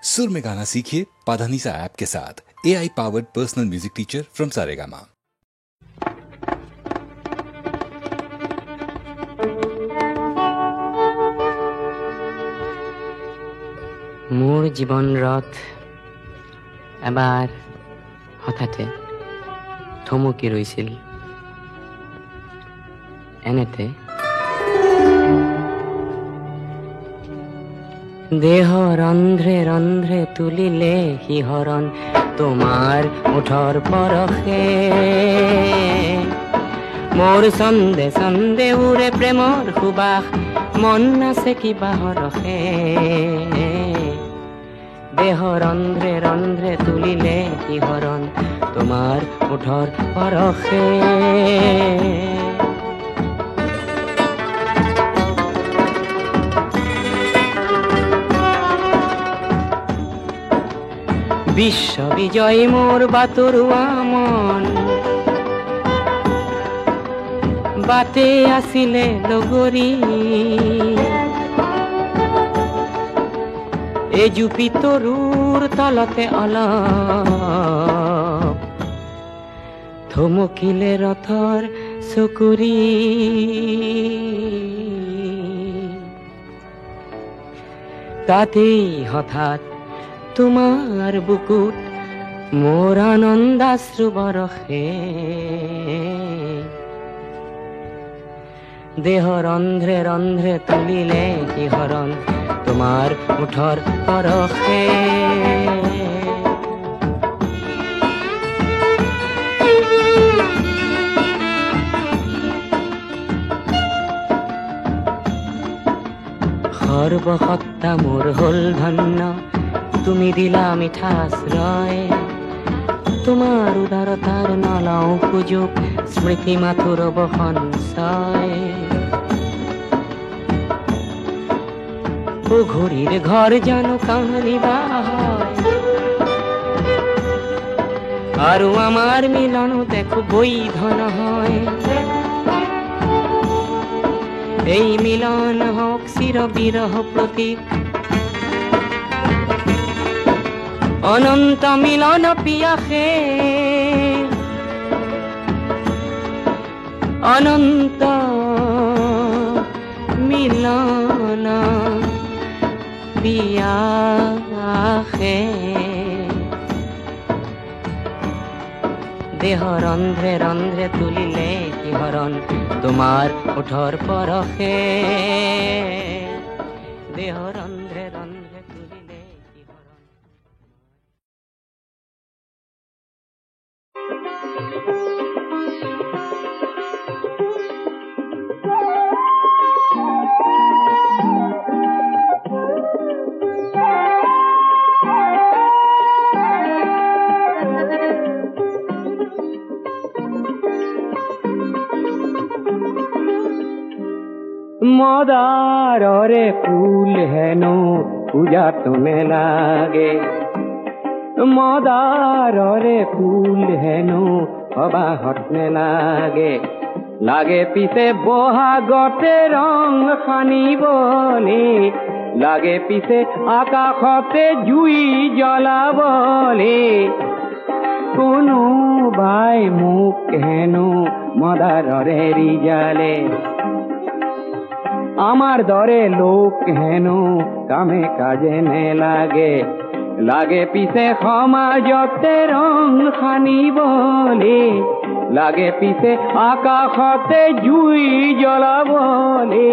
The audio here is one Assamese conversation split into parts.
सुर में गाना सीखिए पाधानीसा ऐप के साथ। AI powered personal music teacher from Saregama. मोर जीवन रथ एबार हठाते थमकी रैছিল। এনেতে দেহ ৰন্ধ্ৰে ৰন্ধ্ৰে তুলিলে শিহৰণ তোমাৰ ওঠৰ পৰশে। মোৰ ছন্দে ছন্দে উৰে প্ৰেমৰ সুবাস, মন নাচে কিবা হৰষে। দেহ ৰন্ধ্ৰে ৰন্ধ্ৰে তুলিলে শিহৰণ তোমাৰ ওঠৰ পৰশে। বিশ্ব বিজয় মোৰ বাতৰুৱা মন, বাটে আছিলে লগৰী। এজুপি তৰুৰ তলতে অলপ থমকিলে ৰথৰ চকুৰি। তাতেই হঠাৎ তোমাৰ বুকুত মোৰ আনন্দাশ্ৰু বৰষে। দেহ ৰন্ধ্ৰে ৰন্ধ্ৰে তুলিলে শিহৰণ তোমাৰ ওঠৰ পৰশে। সৰ্বসত্তা মোৰ হ'ল ধন্য, তুমি দিলা মিঠা আশ্ৰয়। তোমাৰ উদাৰতাৰ নলওঁ সুযোগ, স্মৃতি মাথোঁ ৰব সঞ্চয়। ঘড়িৰ ঘৰ জানো কাহানিবা হয়, আৰু আমাৰ মিলনো দেখো বৈধ নহয়। এই মিলন হওক চিৰ বিৰহ প্ৰতীক, অনন্ত মিলন পিয়াসে। অনন্ত মিলন পিয়াসে। দেহ ৰন্ধ্ৰে ৰন্ধ্ৰে তুলিলে শিহৰণ তোমাৰ ওঠৰ পৰশে। দেহ ৰন্ধ্ৰে ৰন্ধ্ৰে তুলিলে শিহৰণ। মদাৰৰে ফুল হেনো পূজাত নেলাগে, মদাৰৰে ফুল হেনো সবাহত নেলাগে। লাগে পিছে বহাগতে ৰং সানিবলে, লাগে পিছে আকাশতে জুই জ্বলাবলে। কোনোবাই মোক হেনো মদাৰৰে ৰিজালে, আমার দরে লোক হেনো কামে কাজে নেলাগে। লাগে পিছে সমাজতে রং সানিবলে, লাগে পিছে আকাশতে জুই জ্বলাবলে।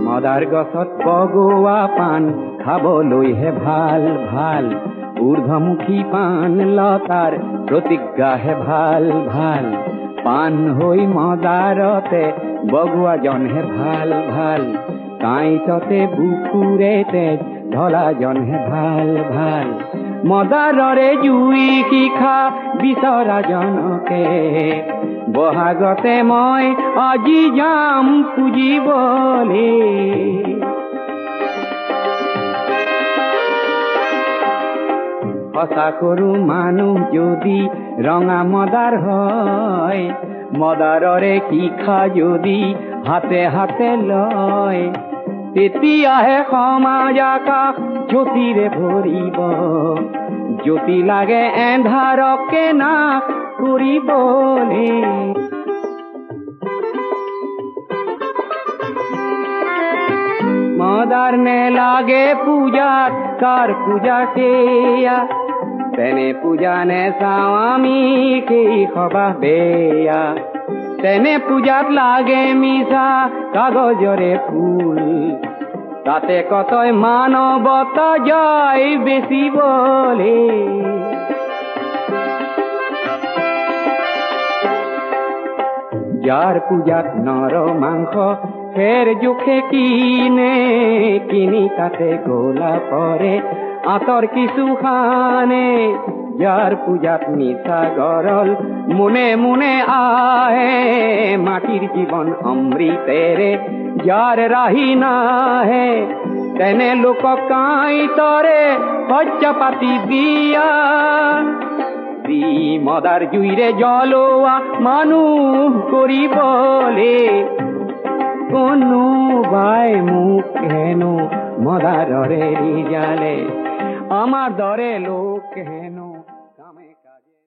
মদাৰ গছত বগোৱা পাণ খাবলৈহে ভাল ভাল, ঊৰ্ধ্বমুখী পাণ লতাৰ প্ৰতিজ্ঞাহে ভাল ভাল। পাণ হৈ মদাৰতে বগোৱাজনহে ভাল ভাল, কাঁইটতে বুকুৰে তেজ ঢলাজনহে ভাল ভাল। মদাৰৰে জুই শিখা বিচৰাজনকে বহাগতে মই আজি যাম পুজিবলে। সঁচা কৰো মানুহ যদি ৰঙা মদাৰ হয় মদাৰৰে শিখা যদি হাতে হাতে লয় তেতিয়াহে সমাজ আকাশ জ্যোতিৰে ভৰিব জ্যোতি লাগে এন্ধাৰকে নাশ কৰিবলৈ মদাৰ নে লাগে পূজাত কাৰ পূজা সেয়া তেনে পূজা নে চাওঁ আমি সেই সভা বেয়া তেনে পূজাত লাগে মিছা কাগজৰে ফুল তাতে কতই মানৱতা যায় বেচিবলে যাৰ পূজাত নৰ মাংস ফেৰ জোখে কিনি তাতে গোলা পৰে আঁতৰ কিছু খানে যাৰ পূজাত নিচা গৰল মুনে মুনে আহে মাটিৰ জীৱন অমৃতেৰে যাৰ ৰাহি নাহে তেনে লোকক কাঁইতৰে শয্যা পাতি দিয়া দি মদাৰ জুইৰে জ্বলোৱা মানুহ কৰিবলে কোনোবাই মোক হেনো মদাৰৰে ৰিজালে আমাৰ দৰে লোক হেনো কামে কাজে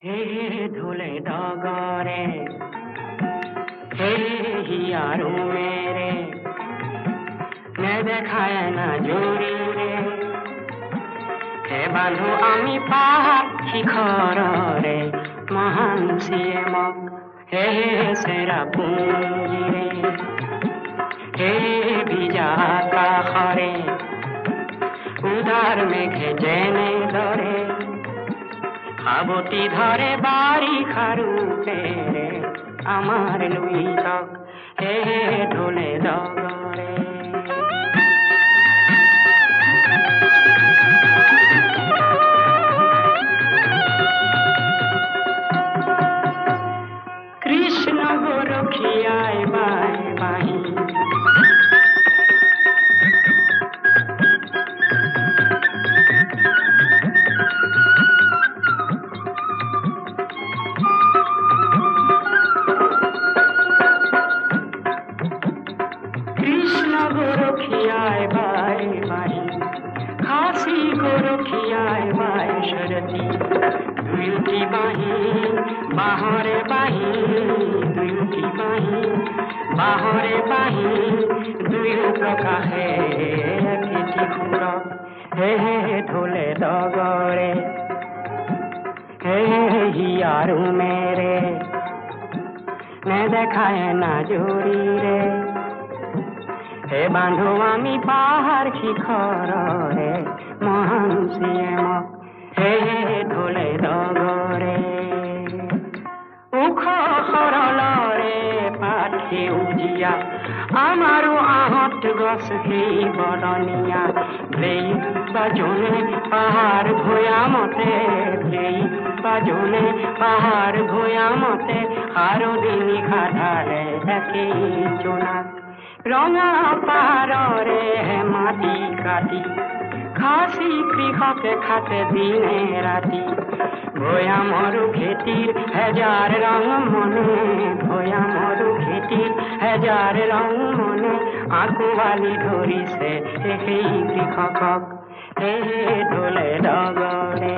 হে ধুলে ডগৰে হে হিয়াৰো মেৰে নেদেখায় না জুৰিৰে হে বান্ধো আমি পাহাৰ শিখৰৰে মহান চিয়েমক হে চেৰাপুঞ্জীৰে হে ভিজা আকাশৰে উদাৰ মেঘে যেনে দৰে সাৱটি ধৰে বাৰিষাৰ ৰূপেৰে আমাৰ লুইতক হে ঢোলে ডগৰে কৃষ্ণ গৰখীয়াই বাই বাহি গরখিয়ায় বাই বাহি খাসি গরখিয়ায় বাই শরতি দুইটি বাহি বাহরে বাহি দুইটি বাহি বাহরে বাহি দুই প্রকাশে একটি খুর হে হে ঢোলে ডগরে হে হিয়ারু মেরে নে দেখায় না জুরি রে হে বান্ধো আমি পাহাড় শিখৰৰে মহান চিয়েমক হে ঢোলে ডগৰে ওখ সৰলৰে পাত সেউজীয়া আমাৰো আহঁত গছ সেই বদনীয়া লেই বাজনে পাহাৰ ভৈয়ামতে লেই বাজনে পাহাৰ ভৈয়ামতে আৰু দিনী খাধাৰে একেই জোনাক ৰঙা পাহাৰৰে মাটি কাটি খাচী কৃষকে খাতে দিনে ৰাতি ভৈয়ামৰো খেতিৰ হেজাৰ ৰং মনে ভৈয়ামৰো খেতিৰ হেজাৰ ৰং মনে আঁকুৱালি ধৰিছে সেই কৃষকক হে ঢোলে ডগৰে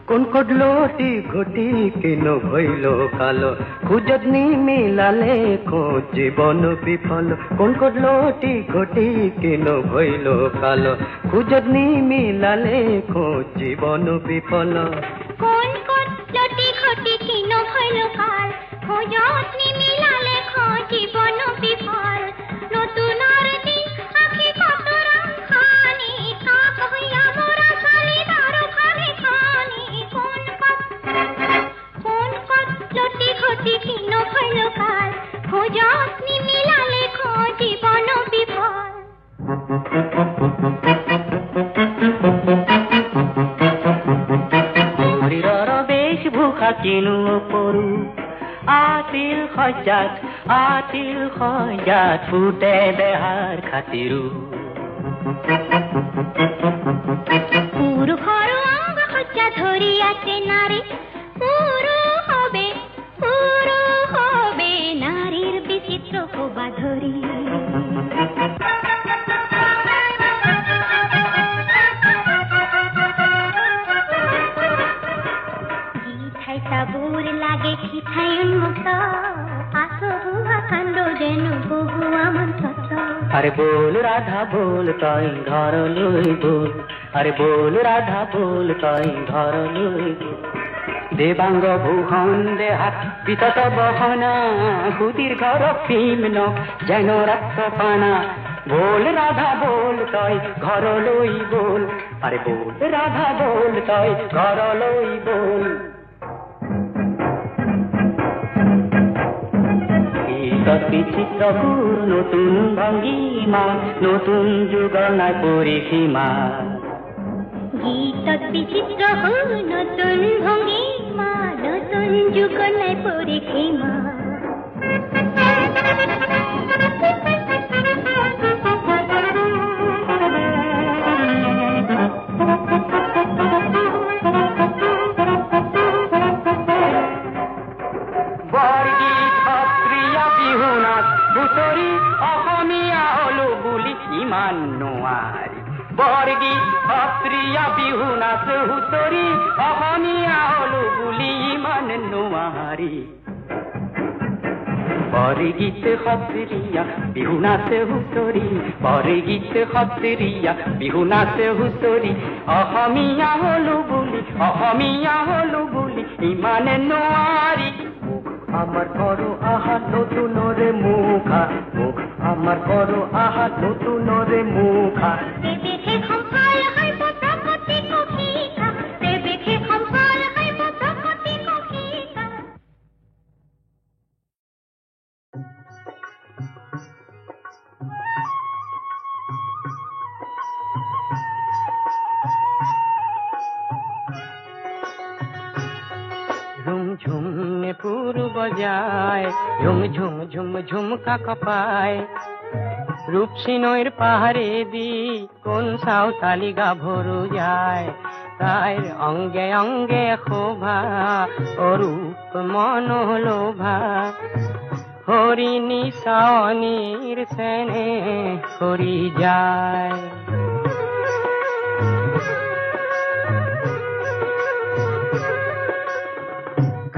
কোন কডলটি ঘটি কেন ভইল কাল খুঁজত নিমিলালে খোঁজ জীবন বিফল কোন কডলটি ঘটি কেন ভইল কাল খুঁজত নিমিলালে খোঁজ জীবন বিফল কোন কডলটি ঘটি কেন ভইল কাল খুঁজত নিমিলালে খোঁজ জীবন বিফল নতুনৰ দিন আখি কতৰা খানি তাক হইয়া মোরা চালি দারো খানি খানি কোন কডলটি ঘটি কেন ভইল কাল খুঁজত নিমিলালে খোঁজ জীবন বিফল শৰীৰৰ বেশ ভূষা কিনো পৰু আছিল সজ্জাত আতিল খজাত ফুটে দেহার খাতিরু পুরু ঘর অঙ্গ হজ্জা ধরিয়াছে নারী পুরু হবে নারীর বিচিত্র শোভা ধরি বুর লাগে খিঠাই উন্মুক্ত আসবুয়া কাণ্ড যেন বহু আমন সত্য আরে বল রাধা বল তাই ধর লই বল আরে বল রাধা বল তাই ধর লই দেবাঙ্গ ভূষণ দেহাত বিতত বহনা হুদির ঘর ভীম যেন রক্ত পানা বল রাধা বল তাই ঘর লই বল আরে বল রাধা বল তাই ঘর লই বল বিচিত্র নতুন ভঙ্গিমা নতুন যুগনায় পরিসীমা গীত বিচিত্র নতুন ভঙ্গিমা নতুন যুগনায় পরিসীমা বর্গী অস্ত্রিয়া বিহু নাচ হুতরি অহমিয়া হলো বুলি মান নোয়ারি বর্গীত হস্ত্রিয়া বিহু নাচ হুতরি বর্গীত হস্ত্রিয়া বিহু নাচ হুতরি অহমিয়া হলো বুলি ইমান নোয়ারি আমার করো আহা নতুন রে মুখা মুখ আমার করো আহা নতুন রে মুখা ঝুম নে পুরু বজায় ঝুম ঝুম ঝুম ঝুমকা কপায় রূপসী নৈর পাহাড়ে দি কোন সাঁওতালি গা ভরু যায় তাই অঙ্গে অঙ্গে শোভা অরূপ মনোলোভা হরিণী সাৱনীৰ চেনে কৰি যায়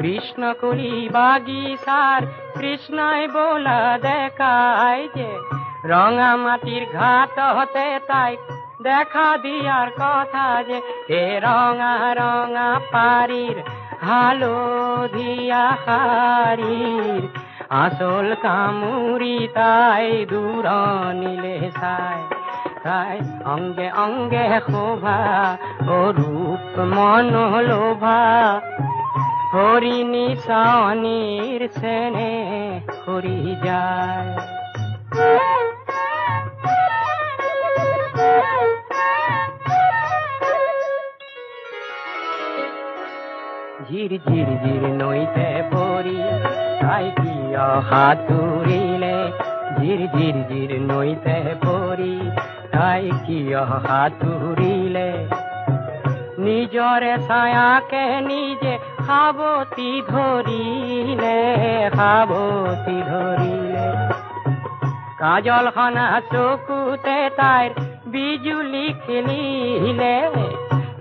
কৃষ্ণ কলি বাগিচার কৃষ্ণই বোলা দেখায় যে রঙা মাটির ঘাট হতে তাই দেখা দিয়ার কথা যে হে রঙা রঙা পারির হালধিয়া হারির আসল কামুরি তাই দূর নীলে সায় তাই অঙ্গে অঙ্গে শোভা ও রূপ মনোলোভা হরিণী সাৱনীৰ চেনে কৰি যায় ঝিৰ ঝিৰ ঝিৰ নৈতে পৰি তাই কিয় সাঁতুৰিলে ঝিৰ ঝিৰ ঝিৰ নৈতে পৰি তাই কিয় সাঁতুৰিলে নিজৰে ছায়াকে নিজে সাৱতি ধৰিলে কাজলখনা চকুতে তাইৰ বিজুলি খেলিলে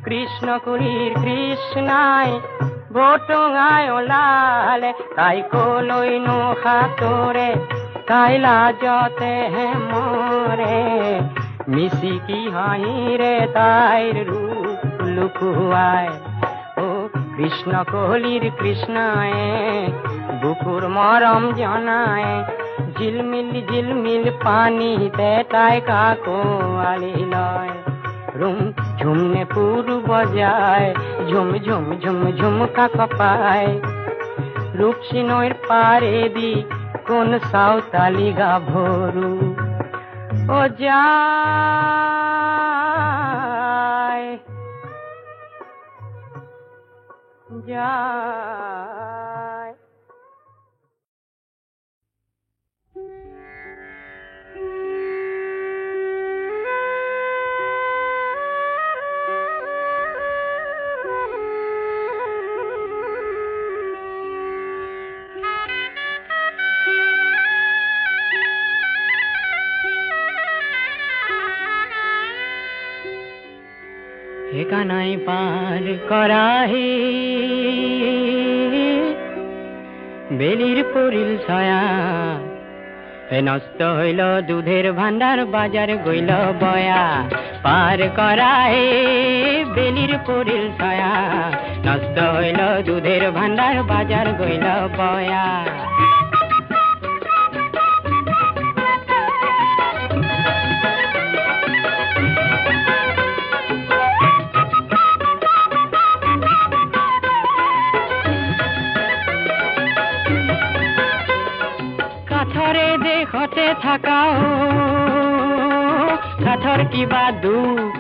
কৃষ্ণ কুলিৰ কৃষ্ণাই বটঙাই ওলালে তাই কলৈনো সাঁতোৰে তাই লাজতে মৰে মিচিকি হাঁহিৰে তাইৰ ৰূপ লুকুৱাই ও কৃষ্ণ কলিৰ কৃষ্ণায়ে বুকুৰ মৰম জনায় ঝিলমিল ঝিলমিল পানীতে তাই কাকোৱালি লয় ৰুম ঝুমনে পুৰু বজায় ঝুম ঝুম ঝুম ঝুমকা কপায় ৰূপসী নৈৰ পাৰে দি কোন সাঁওতালি গাভৰু ও যায় যায় কানাই পার করা হে বেলির পরিল ছায়া নষ্ট হইল দুধের ভান্ডার বাজার গইল বয়া পার করা হে বেলির পরিল ছায়া নষ্ট হইল দুধের ভান্ডার বাজার গইল বয়া কাঠরে দেখতে থাকাও কাঠর কিবা দুখ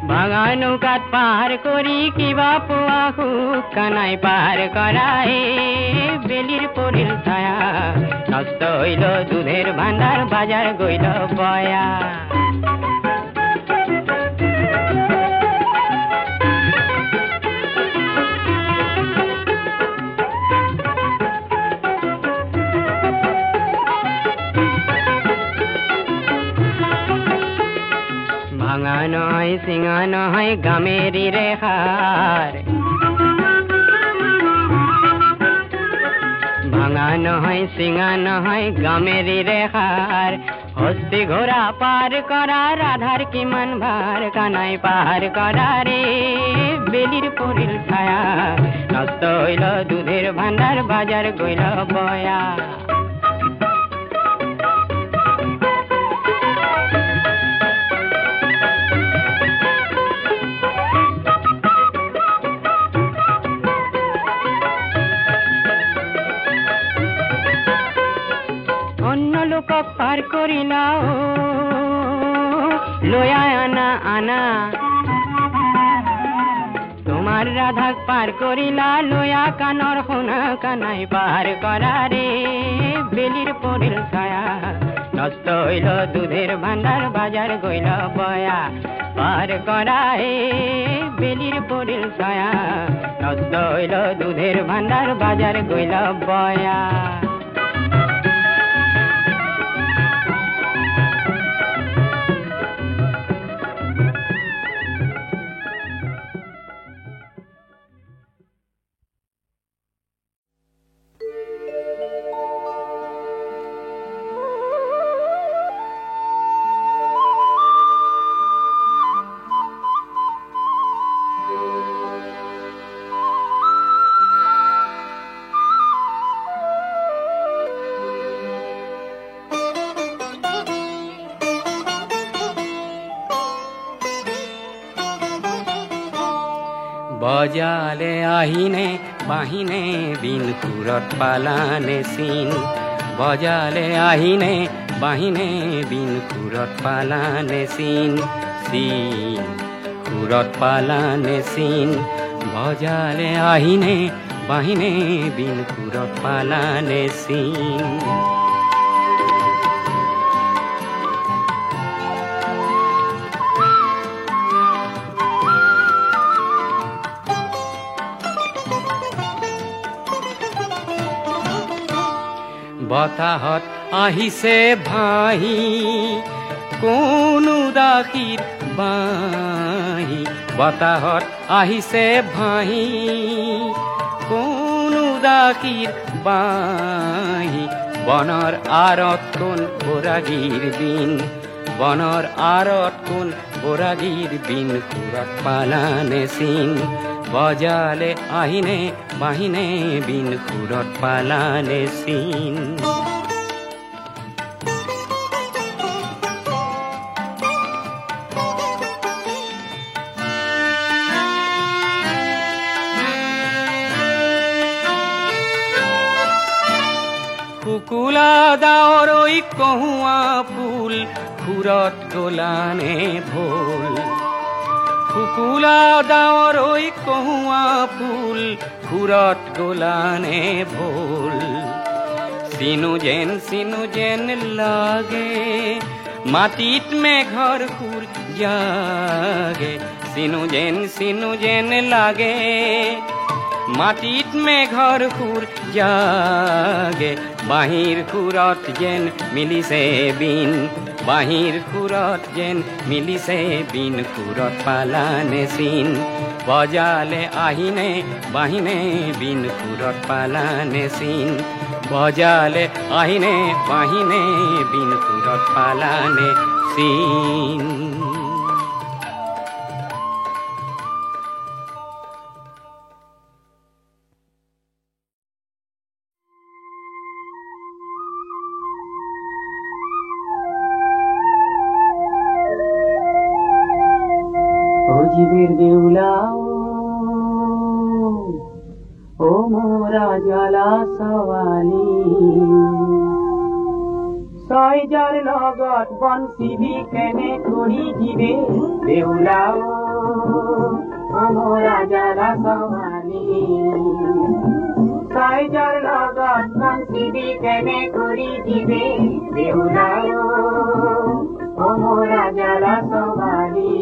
ভাঙা নৌকাত পার করি কিবা পোয়া হুক কানাই পার করায় বেলির পরিল ছায়া নষ্ট হইল দুধের ভান্ডার বাজার গইল বয়া ভাঙা নয় সিঙা নয় গামেরি রেখার ভাঙা নয় সিঙা নয় গামেরি রেখার হস্তি ঘোড়া পার করা রাধার কি মন ভার কানাই পার করা রে বেলির পরিল ছায়া নষ্ট হইল দুধের ভান্ডার বাজার গইল বয়া পার করিলাও লয়া আনা আনা তোমার রাধাক পার করিলা লয়া কানর হোনা কানাই পার করা রে বেলির পরিল ছায়া নষ্ট হইল দুধের ভান্ডার বাজার গইল বয়া পার করা হে বেলির পরিল ছায়া নষ্ট হইল দুধের ভান্ডার বাজার গইল বয়া বজালে আহিনে বাহিনে বিন সুরত পালানে সিন বজালে আহিনে বাহিনে বিন সুরত পালানে সিন সিন সুরত পালানে সিন বজালে আহিনে বাহিনে বিন সুরত পালানে সিন বতাহত আহিছে ভাহি কোন উদাসীৰ বাহি বতাহত আহিছে ভাহি কোন উদাসীৰ বাহি বনৰ আৰত কোন বৰাগীৰ বিন বনৰ আৰত কোন বৰাগীৰ বিন সুৰত পালানে চিন বজালে আহিনে বাহিনে বিন সুৰত পালানে চিন কুকুলা দাৱৰ কহুৱা ফুল সুৰত গলানে ভোল কুকুলা দাৱৰ কহুৱা ফুল সুৰত গলানে ভোল চিনু যেন লাগে মাটিত মেঘৰ সুৰ জাগে চিনু যেন লাগে মাটিত মেঘৰ সুৰ জাগে বাঁহীৰ সুৰত যেন মিলিছে বিন বাঁহীৰ সুৰত যেন মিলিছে বিন সুৰত পালানে চিন বজালে আহিনে বাহিনে বিন সুৰত পালানে চিন বজালে আহিনে বাহিনে বিন সুৰত পালানে চিন জীবের দেউলাও ও মোরা জ্বালা সওয়ালি ছয় যার লগত বনশিবি কেনে করি জীবে দেউলাও ও মোরা জ্বালা সওয়ালি ছয় যার লগত বনশিবি কেনে করি জীবে দেউলাও ও মোরা জ্বালা সওয়ালি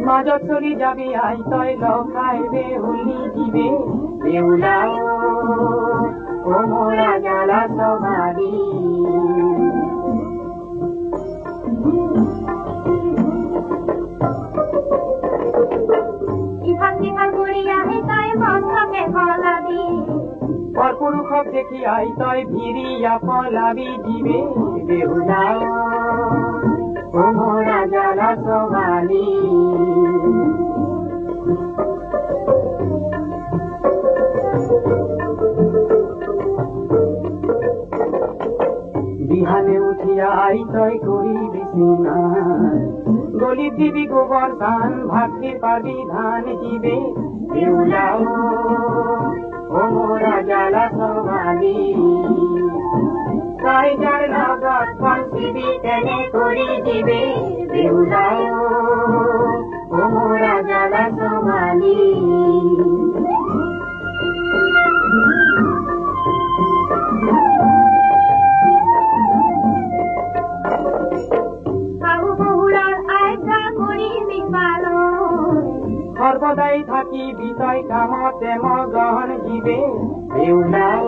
মাজত চলি যাবি আই তই লখাই বেহুলি দিবে দেউলাও ও মোরা জ্বালা সওয়ালি পরপুরুষক দেখি আই তই ভিড়িয়া পলাবি দিবে দেউলাও ও মোরা জ্বালা সওয়ালি বিহানে উঠিয়া আই তই করিবি সিনার গলি দিবি গোবর ধান ভাবতে পাবি ধান দিবে দেউলাও ও মোরা জ্বালা সওয়ালি ছয় যার লগত বনশিবি কেনে করি দিবে দেউলাও ও মোরা জ্বালা সওয়ালি সর্বদাই থাকি বিতয় কামতে মগন জীবে দেউলাও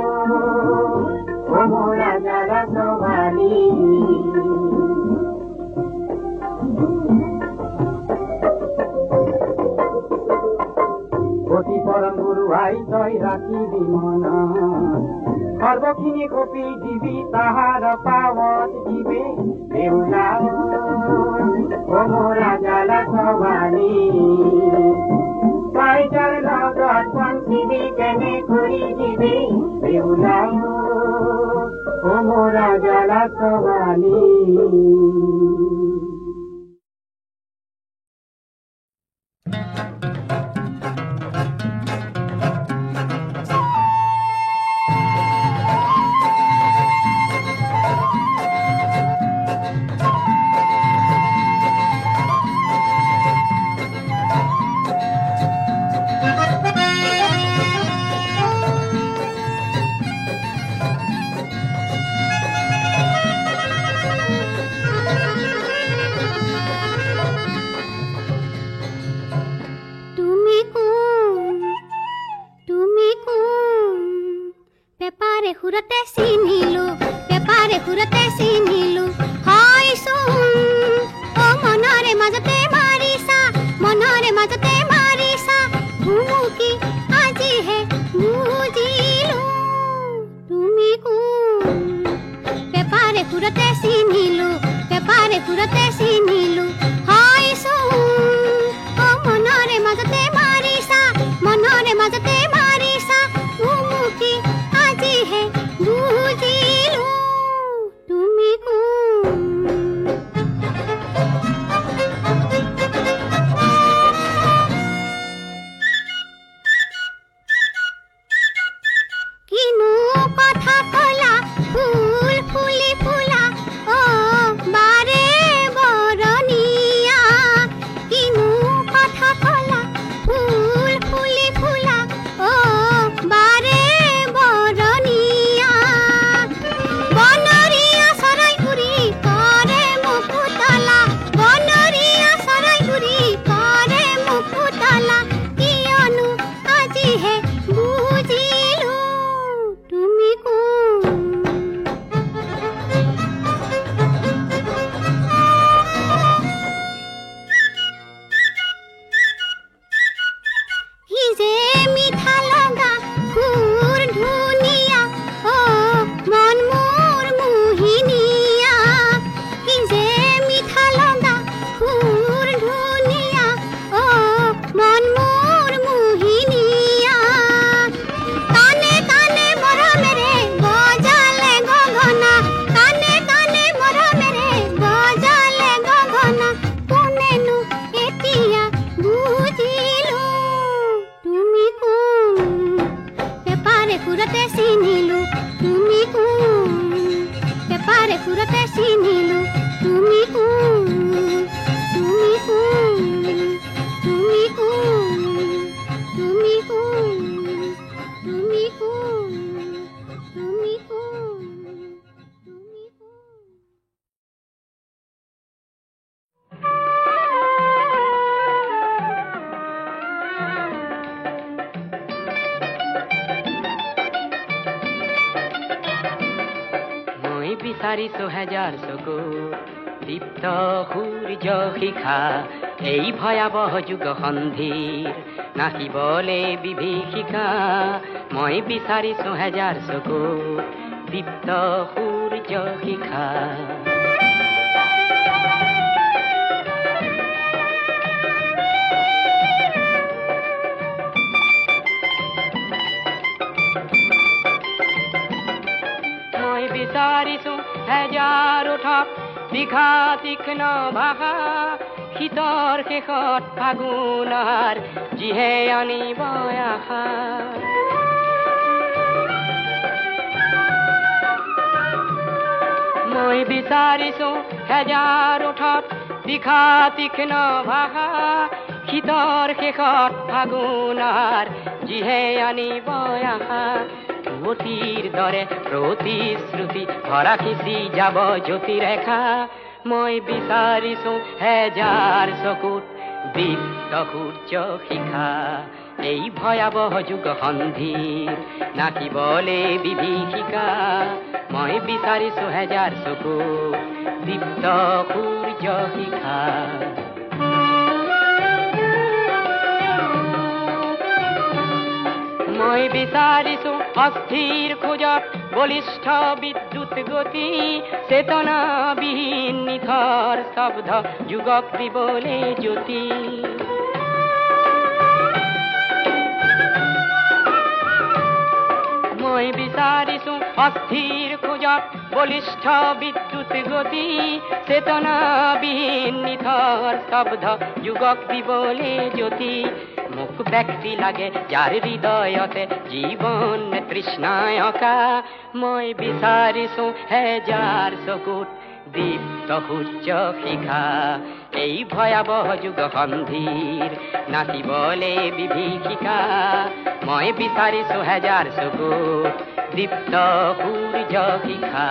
ও মোরা জ্বালা সওয়ালি অতি পরম গুরু আই তই রাখিবি মন সর্বখিনি কপি দিবি তাহার পাৱত দিবে দেউলাও ও মোরা জ্বালা সওয়ালি ছয় যার লগত বনশিবি কেনে করি দিবে দেউলাও ও মোরা জ্বালা সওয়ালি পেপারে ফুরতে চিনিলু বিচাৰিছো হেজাৰ চকু দীপ্ত সূৰ্য শিখা এই ভয়াৱহ যুগ সন্ধিৰ নাচিবলে বিভীষিকা মই বিচাৰিছো হেজাৰ চকু দীপ্ত সূৰ্য শিখা মই বিচাৰিছো হেজাৰ উঠক দীঘা তীক্ষ্ণ ভাষা শীতৰ শেষত ফাগুনৰ যিহে আনিব আশা মই বিচাৰিছো হেজাৰ উঠক দীঘা তীক্ষ্ণ ভাষা শীতৰ শেষত ফাগুনৰ যিহে আনিব আশা অতিৰ দৰে প্ৰতিশ্ৰুতি ভৰা খিচি যাব জ্যোতিৰেখা মই বিচাৰিছো হেজাৰ চকুত দীপ্ত সূৰ্য শিখা এই ভয়াৱহ যুগ সন্ধিৰ নাচিবলে বিভীষিকা মই বিচাৰিছো হেজাৰ চকুত দীপ্ত সূৰ্য শিখা মই বিচাৰিছো অস্থিৰ খোজত বলিষ্ঠ বিদ্যুৎ গতি চেতনাবিহীন নিথৰ শব্দ যুগক দিবলে জ্যোতি মই বিচাৰিছো অস্থিৰ খোজত বলিষ্ঠ বিদ্যুৎ গতি চেতনাবিহীন নিথৰ শব্দ যুগক দিবলে জ্যোতি মোক ব্যক্তি লাগে যাৰ হৃদয়তে জীৱন তৃষ্ণায়কা মই বিচাৰিছো হেজাৰ চকুত দীপ্ত সূৰ্য শিখা এই ভয়াৱহ যুগ সন্ধিৰ নাচিবলে বিভীষিকা মই বিচাৰিছো হেজাৰ চকুত দীপ্ত সূৰ্য শিখা